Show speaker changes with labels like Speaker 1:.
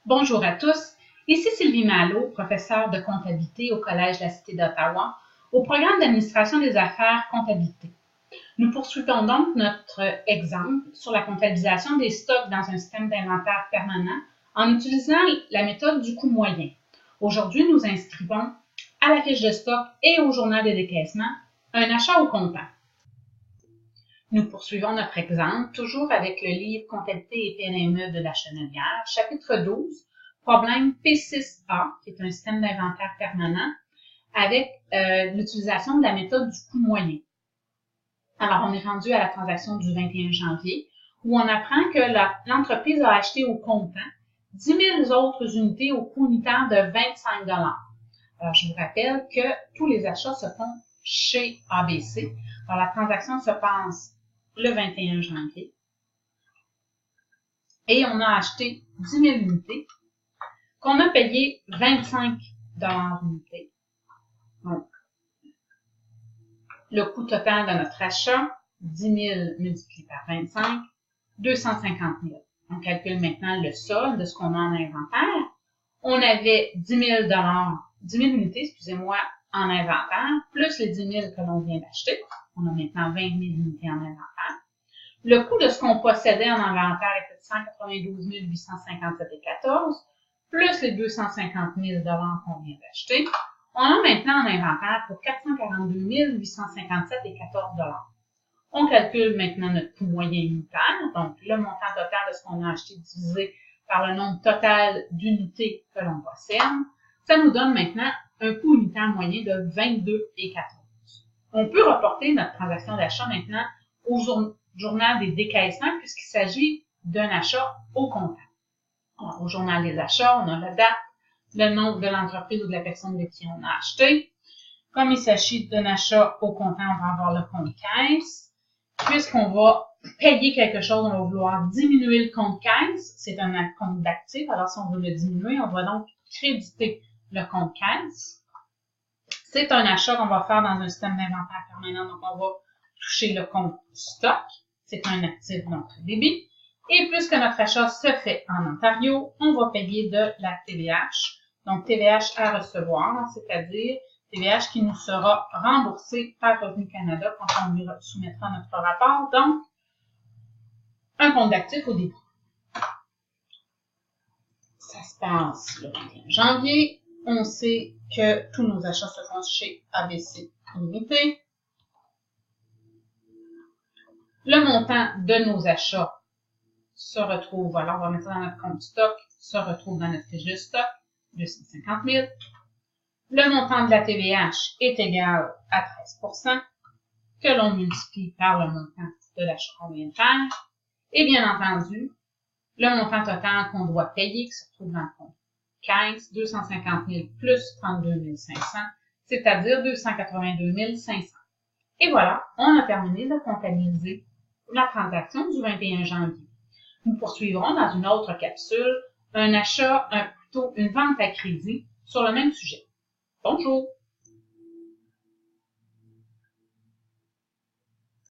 Speaker 1: Bonjour à tous, ici Sylvie Malo, professeure de comptabilité au Collège de la Cité d'Ottawa, au programme d'administration des affaires comptabilité. Nous poursuivons donc notre exemple sur la comptabilisation des stocks dans un système d'inventaire permanent en utilisant la méthode du coût moyen. Aujourd'hui, nous inscrivons à la fiche de stock et au journal de décaissement un achat au comptant. Nous poursuivons notre exemple, toujours avec le livre Comptabilité et PNME de la Chenelière, chapitre 12, problème P6A, qui est un système d'inventaire permanent, avec l'utilisation de la méthode du coût moyen. Alors, on est rendu à la transaction du 21 janvier, où on apprend que l'entreprise a acheté au comptant 10 000 autres unités au coût unitaire de 25 $. Alors, je vous rappelle que tous les achats se font chez ABC. Alors, la transaction se passe le 21 janvier. Et on a acheté 10 000 unités qu'on a payé 25 $ l'unité. Donc, le coût total de notre achat, 10 000 multiplié par 25, 250 000. On calcule maintenant le solde de ce qu'on a en inventaire. On avait 10 000 unités, excusez-moi, en inventaire, plus les 10 000 que l'on vient d'acheter. On a maintenant 20 000 unités en inventaire. Le coût de ce qu'on possédait en inventaire était de 192 857,14 $, plus les 250 000 $ qu'on vient d'acheter. On a maintenant en inventaire pour 442 857,14 $. On calcule maintenant notre coût moyen unitaire, donc le montant total de ce qu'on a acheté divisé par le nombre total d'unités que l'on possède. Ça nous donne maintenant un coût unitaire moyen de 22,14 $. On peut reporter notre transaction d'achat maintenant au journal des décaissements puisqu'il s'agit d'un achat au comptant. Alors, au journal des achats, on a la date, le nom de l'entreprise ou de la personne de qui on a acheté. Comme il s'agit d'un achat au comptant, on va avoir le compte caisse. Puisqu'on va payer quelque chose, on va vouloir diminuer le compte caisse. C'est un compte d'actif. Alors, si on veut le diminuer, on va donc créditer le compte caisse. C'est un achat qu'on va faire dans un système d'inventaire permanent. Donc, on va toucher le compte stock. C'est un actif, donc débit. Et puisque notre achat se fait en Ontario, on va payer de la TVH. Donc, TVH à recevoir, c'est-à-dire TVH qui nous sera remboursé par Revenu Canada quand on lui soumettra notre rapport. Donc, un compte d'actifs au début. Ça se passe le 21 janvier. On sait que tous nos achats se font chez ABC Limité. Le montant de nos achats se retrouve, alors on va mettre ça dans notre compte stock, se retrouve dans notre fiche de stock, 250 000. Le montant de la TVH est égal à 13 % que l'on multiplie par le montant de l'achat qu'on vient de faire. Et bien entendu, le montant total qu'on doit payer, qui se trouve dans le compte 15, 250 000 plus 32 500, c'est-à-dire 282 500. Et voilà, on a terminé de comptabiliser la transaction du 21 janvier. Nous poursuivrons dans une autre capsule un achat, plutôt une vente à crédit sur le même sujet. Bonjour!